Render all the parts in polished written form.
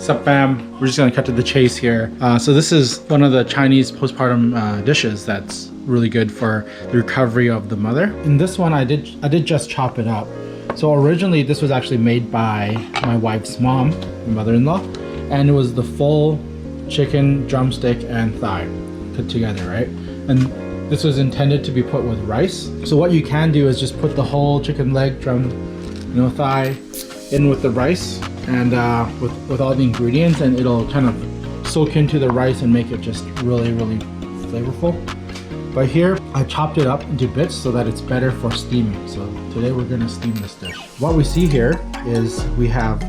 up, fam? We're just gonna cut to the chase here. So this is one of the Chinese postpartum dishes that's really good for the recovery of the mother. In this one, I did just chop it up. So originally, this was actually made by my wife's mom, my mother-in-law, and it was the full chicken, drumstick, and thigh put together, right? And this was intended to be put with rice. So what you can do is just put the whole chicken leg, drum, thigh in with the rice and with all the ingredients, and it'll kind of soak into the rice and make it just really, really flavorful. But here I chopped it up into bits so that it's better for steaming. So today we're gonna steam this dish. What we see here is we have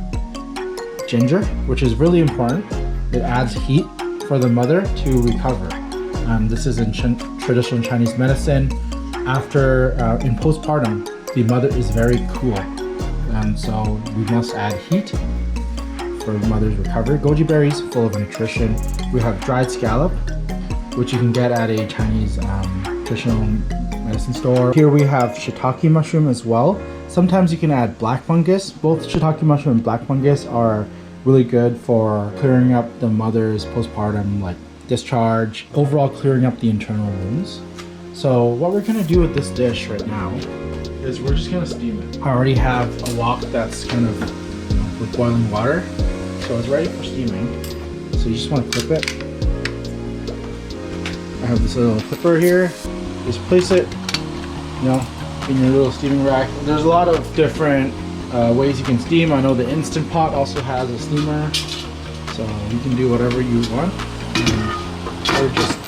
ginger, which is really important. It adds heat for the mother to recover. This is in traditional Chinese medicine. After in postpartum, the mother is very cool, and so we must add heat for the mother's recovery. Goji berries, full of nutrition. We have dried scallop, which you can get at a Chinese traditional medicine store. Here we have shiitake mushroom as well. Sometimes you can add black fungus. Both shiitake mushroom and black fungus are really good for clearing up the mother's postpartum discharge, overall clearing up the internal wounds. So what we're gonna do with this dish right now is we're just gonna steam it. I already have a wok that's kind of with boiling water, so it's ready for steaming. So you just want to clip it. I have this little clipper here. Just place it, in your little steaming rack. There's a lot of different ways you can steam. I know the Instant Pot also has a steamer, so you can do whatever you want. Or just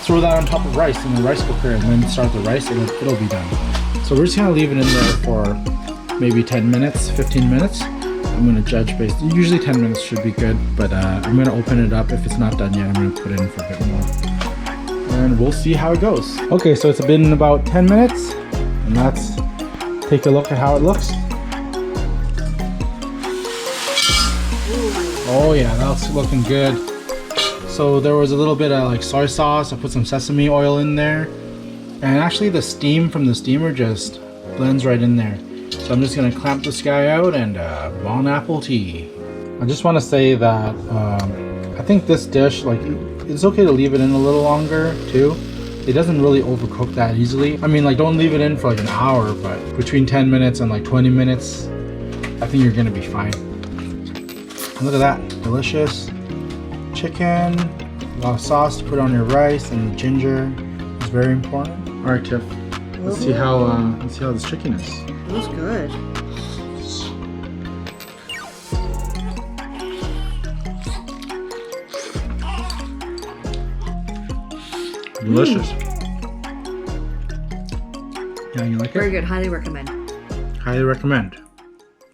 throw that on top of rice in the rice cooker and then start the rice and it'll be done. So we're just gonna leave it in there for maybe 10 minutes, 15 minutes. I'm gonna judge based, usually 10 minutes should be good, but I'm gonna open it up. If it's not done yet, I'm gonna put it in for a bit more. And we'll see how it goes. Okay, so it's been about 10 minutes, and let's take a look at how it looks. Oh yeah, that's looking good. So there was a little bit of soy sauce. I put some sesame oil in there. And actually the steam from the steamer just blends right in there. So I'm just gonna clamp this guy out and bon appetit. I just wanna say that I think this dish, it's okay to leave it in a little longer too. It doesn't really overcook that easily. I mean, don't leave it in for an hour, but between 10 minutes and 20 minutes, I think you're gonna be fine. And look at that, delicious chicken, a lot of sauce to put on your rice, and the ginger is very important. All right, Tiff, let's see how this chicken is. It looks good. Delicious. Yeah, you like it? Very good. Highly recommend. Highly recommend.